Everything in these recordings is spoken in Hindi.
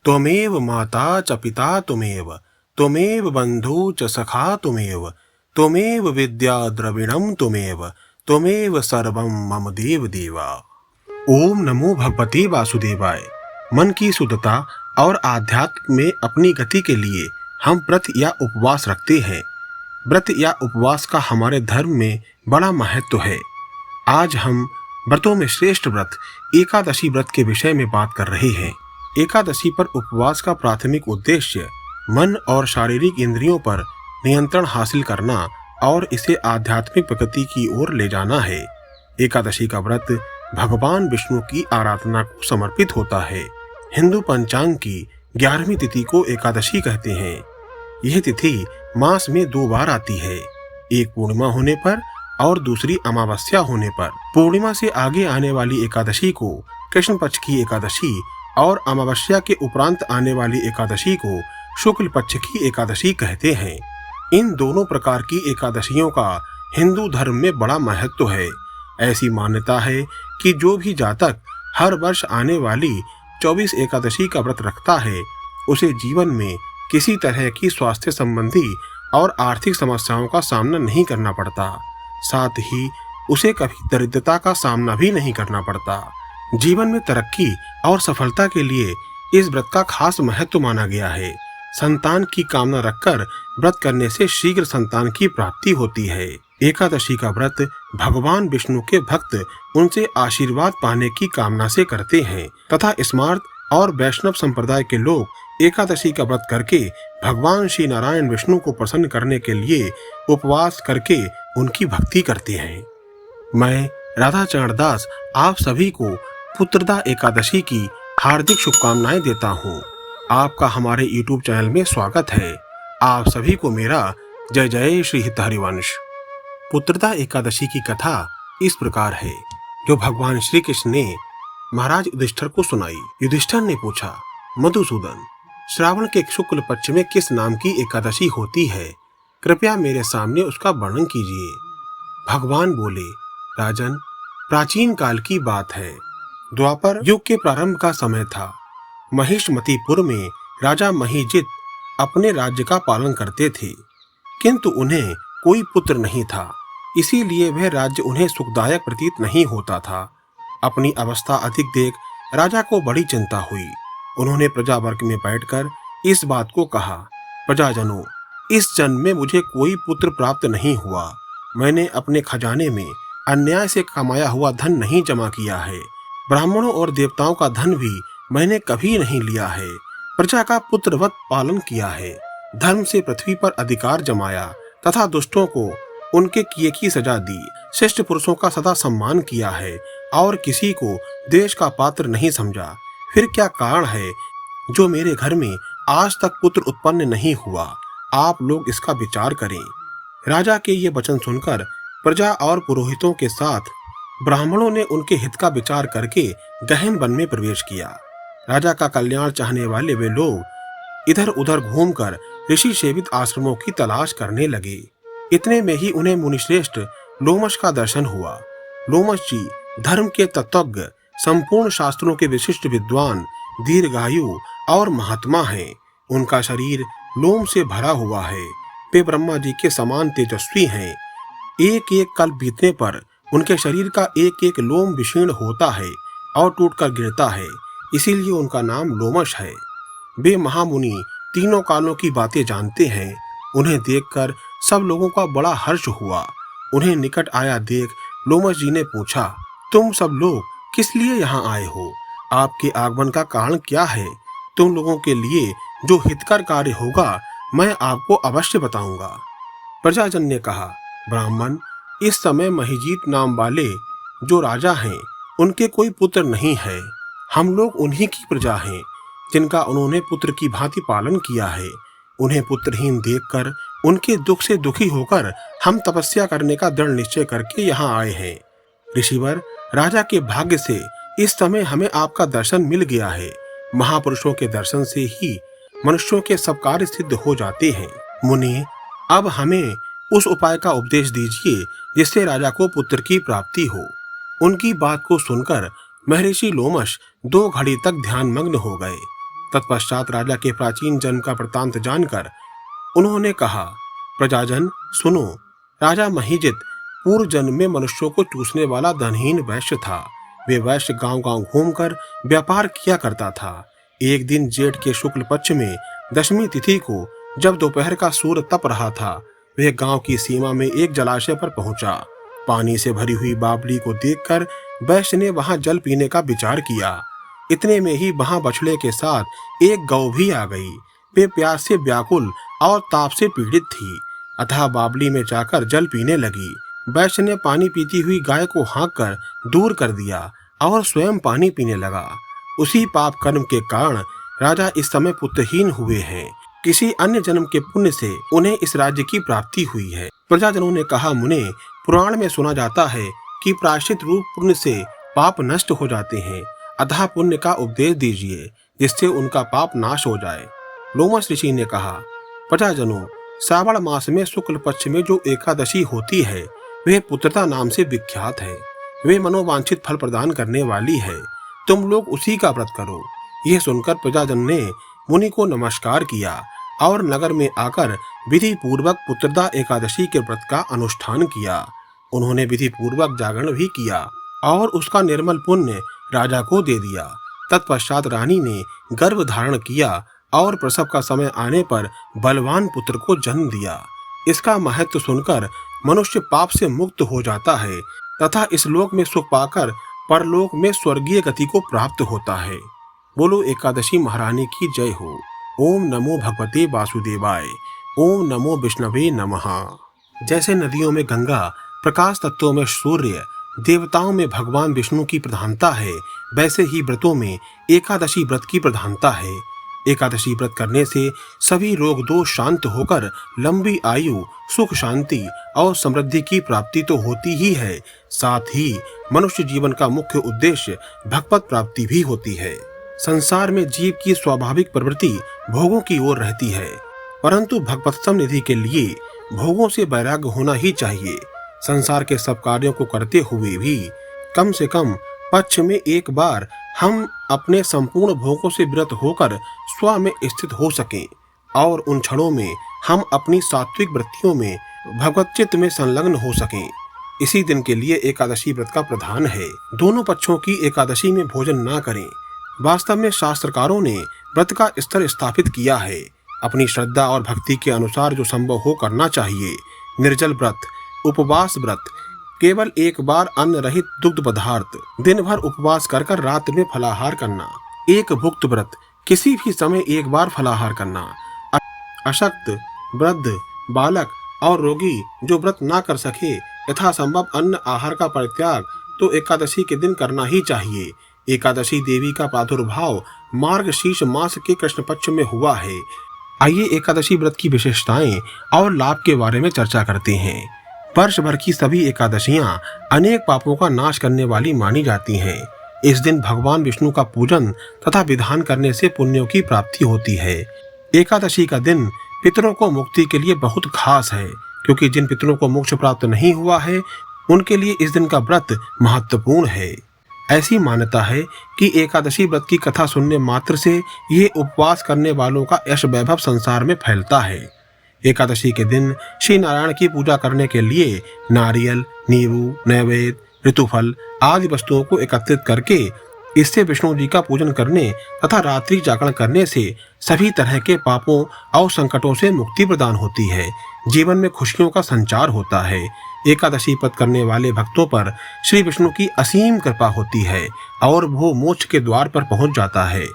त्वमेव माता च पिता त्वमेव बन्धु च सखा त्वमेव विद्या द्रविणं त्वमेव सर्वं मम देव देवा। ओम नमो भगवते वासुदेवाय। मन की शुद्धता और आध्यात्म में अपनी गति के लिए हम व्रत या उपवास रखते हैं। व्रत या उपवास का हमारे धर्म में बड़ा महत्व है। आज हम व्रतों में श्रेष्ठ व्रत एकादशी व्रत के विषय में बात कर रहे हैं। एकादशी पर उपवास का प्राथमिक उद्देश्य मन और शारीरिक इंद्रियों पर नियंत्रण हासिल करना और इसे आध्यात्मिक प्रगति की ओर ले जाना है। एकादशी का व्रत भगवान विष्णु की आराधना को समर्पित होता है। हिंदू पंचांग की 11वीं तिथि को एकादशी कहते हैं। यह तिथि मास में 2 बार आती है, एक पूर्णिमा होने पर और दूसरी अमावस्या होने पर। पूर्णिमा से आगे आने वाली एकादशी को कृष्ण पक्ष की एकादशी और अमावस्या के उपरांत आने वाली एकादशी को शुक्ल पक्ष की एकादशी कहते हैं। इन दोनों प्रकार की एकादशियों का हिंदू धर्म में बड़ा महत्व है। ऐसी मान्यता है कि जो भी जातक हर वर्ष आने वाली 24 एकादशी का व्रत रखता है, उसे जीवन में किसी तरह की स्वास्थ्य संबंधी और आर्थिक समस्याओं का सामना नहीं करना पड़ता। साथ ही उसे कभी दरिद्रता का सामना भी नहीं करना पड़ता। जीवन में तरक्की और सफलता के लिए इस व्रत का खास महत्व माना गया है। संतान की कामना रखकर व्रत करने से शीघ्र संतान की प्राप्ति होती है। एकादशी का व्रत भगवान विष्णु के भक्त उनसे आशीर्वाद पाने की कामना से करते हैं तथा स्मार्त और वैष्णव संप्रदाय के लोग एकादशी का व्रत करके भगवान श्री नारायण विष्णु को प्रसन्न करने के लिए उपवास करके उनकी भक्ति करते हैं। मैं राधा चरण दास आप सभी को पुत्रदा एकादशी की हार्दिक शुभकामनाएं देता हूँ। आपका हमारे YouTube चैनल में स्वागत है। आप सभी को मेरा जय जय श्री हित हरिवंश। पुत्रदा एकादशी की कथा इस प्रकार है, जो भगवान श्री कृष्ण ने महाराज युधिष्ठिर को सुनाई। युधिष्ठिर ने पूछा, मधुसूदन, श्रावण के शुक्ल पक्ष में किस नाम की एकादशी होती है? कृपया मेरे सामने उसका वर्णन कीजिए। भगवान बोले, राजन, प्राचीन काल की बात है। द्वापर युग के प्रारंभ का समय था। महिष्मतीपुर में राजा महिजित अपने राज्य का पालन करते थे, किंतु उन्हें कोई पुत्र नहीं था। इसीलिए वह राज्य उन्हें सुखदायक प्रतीत नहीं होता था। अपनी अवस्था अधिक देख राजा को बड़ी चिंता हुई। उन्होंने प्रजा वर्ग में बैठकर इस बात को कहा, प्रजाजनों, इस जन्म में मुझे कोई पुत्र प्राप्त नहीं हुआ। मैंने अपने खजाने में अन्याय से कमाया हुआ धन नहीं जमा किया है। ब्राह्मणों और देवताओं का धन भी मैंने कभी नहीं लिया है। प्रजा का पुत्रवत पालन किया है, धर्म से पृथ्वी पर अधिकार जमाया तथा दुष्टों को उनके किए की सजा दी। श्रेष्ठ पुरुषों का सदा सम्मान किया है और किसी को द्वेष का पात्र नहीं समझा। फिर क्या कारण है जो मेरे घर में आज तक पुत्र उत्पन्न नहीं हुआ? आप लोग इसका विचार करें। राजा के ये वचन सुनकर प्रजा और पुरोहितों के साथ ब्राह्मणों ने उनके हित का विचार करके गहन वन में प्रवेश किया। राजा का कल्याण चाहने वाले वे लोग इधर उधर घूमकर ऋषि सेवित आश्रमों की तलाश करने लगे। इतने में ही उन्हें मुनिश्रेष्ठ लोमश का दर्शन हुआ। लोमश जी धर्म के तत्वज्ञ, संपूर्ण शास्त्रों के विशिष्ट विद्वान, दीर्घायु और महात्मा हैं। उनका शरीर लोम से भरा हुआ है। वे ब्रह्मा जी के समान तेजस्वी हैं। एक एक कल्प बीतने पर उनके शरीर का एक एक लोम विशीर्ण होता है और टूटकर गिरता है, इसीलिए उनका नाम लोमश है। वे महामुनि तीनों कालों की बातें जानते हैं। उन्हें देखकर सब लोगों का बड़ा हर्ष हुआ। उन्हें निकट आया देख लोमश जी ने पूछा, तुम सब लोग किस लिए यहाँ आए हो? आपके आगमन का कारण क्या है? तुम लोगों के लिए जो हितकर कार्य होगा मैं आपको अवश्य बताऊंगा। प्रजाजन ने कहा, ब्राह्मण, इस समय महिजीत नाम वाले जो राजा हैं, उनके कोई पुत्र नहीं है। हम लोग उन्हीं की प्रजा हैं, जिनका उन्होंने पुत्र की भांति पालन किया है। उन्हें पुत्रहीन देखकर उनके दुख से दुखी होकर हम तपस्या करने का दृढ़ निश्चय करके यहाँ आए हैं। ऋषिवर, राजा के भाग्य से इस समय हमें आपका दर्शन मिल गया है। महापुरुषों के दर्शन से ही मनुष्यों के सब कार्य सिद्ध हो जाते हैं। मुनि, अब हमें उस उपाय का उपदेश दीजिए जिससे राजा को पुत्र की प्राप्ति हो। उनकी बात को सुनकर महर्षि लोमश 2 घड़ी तक ध्यान मग्न हो गए। तत्पश्चात राजा के प्राचीन जन्म का वृत्तांत जानकर उन्होंने कहा, प्रजाजन सुनो, राजा महिजित पूर्व जन्म में मनुष्यों को चूसने वाला धनहीन वैश्य था। वे वैश्य गांव-गांव घूमकर व्यापार किया करता था। एक दिन जेठ के शुक्ल पक्ष में दशमी तिथि को जब दोपहर का सूर्य तप रहा था, वह गांव की सीमा में एक जलाशय पर पहुंचा। पानी से भरी हुई बावली को देखकर वैश्य ने वहां जल पीने का विचार किया। इतने में ही वहां बछड़े के साथ एक गौ भी आ गई। वे प्यास से व्याकुल और ताप से पीड़ित थी, अतः बावली में जाकर जल पीने लगी। वैश्य ने पानी पीती हुई गाय को हाँककर दूर कर दिया और स्वयं पानी पीने लगा। उसी पाप कर्म के कारण राजा इस समय पुत्रहीन हुए हैं। किसी अन्य जन्म के पुण्य से उन्हें इस राज्य की प्राप्ति हुई है। प्रजाजनों ने कहा, मुने, पुराण में सुना जाता है कि प्रायश्चित रूप पुण्य से पाप नष्ट हो जाते हैं, अतः पुण्य का उपदेश दीजिए जिससे उनका पाप नाश हो जाए। लोमस ऋषि ने कहा, प्रजाजनों, श्रावण मास में शुक्ल पक्ष में जो एकादशी होती है वह पुत्रता नाम से विख्यात है। वे मनोवांछित फल प्रदान करने वाली है। तुम लोग उसी का व्रत करो। यह सुनकर प्रजाजन ने मुनि को नमस्कार किया और नगर में आकर विधि पूर्वक पुत्रदा एकादशी के व्रत का अनुष्ठान किया। उन्होंने विधि पूर्वक जागरण भी किया और उसका निर्मल पुण्य राजा को दे दिया। तत्पश्चात रानी ने गर्भ धारण किया और प्रसव का समय आने पर बलवान पुत्र को जन्म दिया। इसका महत्व सुनकर मनुष्य पाप से मुक्त हो जाता है तथा इस लोक में सुख पाकर परलोक में स्वर्गीय गति को प्राप्त होता है। बोलो एकादशी महारानी की जय हो। ओम नमो भगवते वासुदेवाय। ओम नमो विष्णवे नमः। जैसे नदियों में गंगा, प्रकाश तत्वों में सूर्य, देवताओं में भगवान विष्णु की प्रधानता है, वैसे ही व्रतों में एकादशी व्रत की प्रधानता है। एकादशी व्रत करने से सभी रोग दोष शांत होकर लंबी आयु, सुख, शांति और समृद्धि की प्राप्ति तो होती ही है, साथ ही मनुष्य जीवन का मुख्य उद्देश्य भगवत प्राप्ति भी होती है। संसार में जीव की स्वाभाविक प्रवृत्ति भोगों की ओर रहती है, परंतु भगवत समनिधि के लिए भोगों से वैराग्य होना ही चाहिए। संसार के सब कार्यों को करते हुए भी कम से कम पक्ष में एक बार हम अपने संपूर्ण भोगों से विरत होकर स्व में स्थित हो सकें और उन क्षणों में हम अपनी सात्विक वृत्तियों में भगवत चित्त में संलग्न हो सकें। इसी दिन के लिए एकादशी व्रत का प्रधान है। दोनों पक्षों की एकादशी में भोजन ना करें। वास्तव में शास्त्रकारों ने व्रत का स्तर स्थापित किया है। अपनी श्रद्धा और भक्ति के अनुसार जो संभव हो करना चाहिए। निर्जल व्रत, उपवास व्रत, केवल एक बार अन्न रहित दुग्ध पदार्थ, दिन भर उपवास कर रात में फलाहार करना, एक भुक्त व्रत, किसी भी समय एक बार फलाहार करना, अशक्त, वृद्ध, बालक और रोगी जो व्रत ना कर सके यथासंभव अन्न आहार का परित्याग तो एकादशी के दिन करना ही चाहिए। एकादशी देवी का प्रादुर्भाव मार्गशीर्ष मास के कृष्ण पक्ष में हुआ है। आइए एकादशी व्रत की विशेषताएं और लाभ के बारे में चर्चा करते हैं। वर्ष भर की सभी एकादशियां अनेक पापों का नाश करने वाली मानी जाती हैं। इस दिन भगवान विष्णु का पूजन तथा विधान करने से पुण्यों की प्राप्ति होती है। एकादशी का दिन पितरों को मुक्ति के लिए बहुत खास है, क्योंकि जिन पितरों को मोक्ष प्राप्त नहीं हुआ है उनके लिए इस दिन का व्रत महत्वपूर्ण है। ऐसी मान्यता है कि एकादशी व्रत की कथा सुनने मात्र से ये उपवास करने वालों का यश वैभव संसार में फैलता है। एकादशी के दिन श्री नारायण की पूजा करने के लिए नारियल, नींबू, नैवेद्य, ऋतुफल आदि वस्तुओं को एकत्रित करके इससे विष्णु जी का पूजन करने तथा रात्रि जागरण करने से सभी तरह के पापों और संकटों से मुक्ति प्रदान होती है। जीवन में खुशियों का संचार होता है। एकादशी व्रत करने वाले भक्तों पर श्री विष्णु की असीम कृपा होती है और वो मोक्ष के द्वार पर पहुंच जाता है।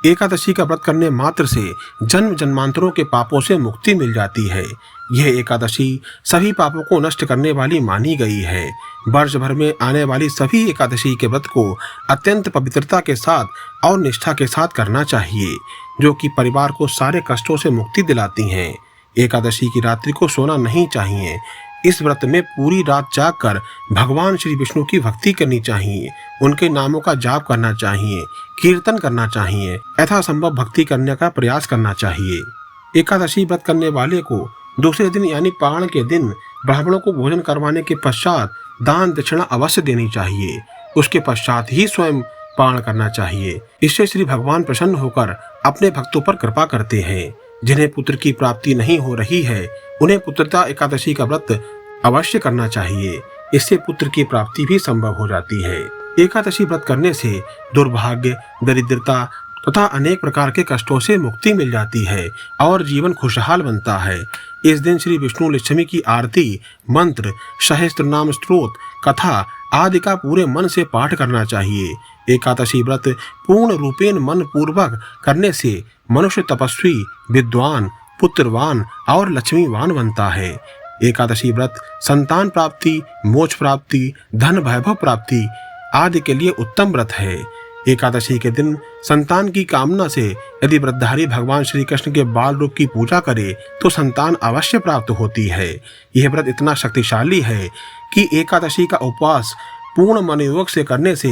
एकादशी का व्रत करने मात्र से जन्म जन्मांतरों के पापों से मुक्ति मिल जाती है। यह एकादशी सभी पापों को नष्ट करने वाली मानी गई है। वर्ष भर में आने वाली सभी एकादशी के व्रत को अत्यंत पवित्रता के साथ और निष्ठा के साथ करना चाहिए, जो कि परिवार को सारे कष्टों से मुक्ति दिलाती हैं। एकादशी की रात्रि को सोना नहीं चाहिए। इस व्रत में पूरी रात जागकर भगवान श्री विष्णु की भक्ति करनी चाहिए, उनके नामों का जाप करना चाहिए, कीर्तन करना चाहिए, यथासंभव भक्ति करने का प्रयास करना चाहिए। एकादशी व्रत करने वाले को दूसरे दिन यानी पारण के दिन ब्राह्मणों को भोजन करवाने के पश्चात दान दक्षिणा अवश्य देनी चाहिए। उसके पश्चात ही स्वयं पारण करना चाहिए। इससे श्री भगवान प्रसन्न होकर अपने भक्तों पर कृपा करते हैं। जिन्हें पुत्र की प्राप्ति नहीं हो रही है उन्हें पुत्रदा एकादशी का व्रत अवश्य करना चाहिए। इससे पुत्र की प्राप्ति भी संभव हो जाती है। एकादशी व्रत करने से दुर्भाग्य, दरिद्रता तथा अनेक प्रकार के कष्टों से मुक्ति मिल जाती है और जीवन खुशहाल बनता है। इस दिन श्री विष्णु लक्ष्मी की आरती, मंत्र, सहस्त्र नाम स्तोत्र, कथा आदि का पूरे मन से पाठ करना चाहिए। एकादशी व्रत पूर्ण रूपेण मन पूर्वक करने से मनुष्य तपस्वी, विद्वान, पुत्रवान और लक्ष्मीवान बनता है। एकादशी व्रत संतान प्राप्ति, मोक्ष प्राप्ति, धन वैभव प्राप्ति आदि के लिए उत्तम व्रत है। एकादशी के दिन संतान की कामना से यदि व्रतधारी भगवान श्री कृष्ण के बाल रूप की पूजा करे तो संतान अवश्य प्राप्त होती है। यह व्रत इतना शक्तिशाली है कि एकादशी का उपवास पूर्ण मनोयोग से करने से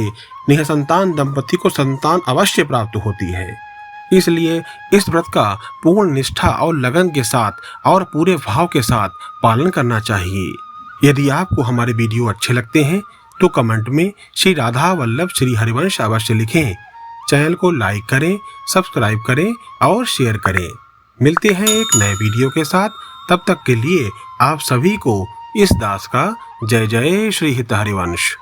निःसंतान दंपति को संतान अवश्य प्राप्त होती है। इसलिए इस व्रत का पूर्ण निष्ठा और लगन के साथ और पूरे भाव के साथ पालन करना चाहिए। यदि आपको हमारे वीडियो अच्छे लगते हैं तो कमेंट में श्री राधा वल्लभ श्री हरिवंश अवश्य लिखें। चैनल को लाइक करें, सब्सक्राइब करें और शेयर करें। मिलते हैं एक नए वीडियो के साथ। तब तक के लिए आप सभी को इस दास का जय जय श्री हित हरिवंश।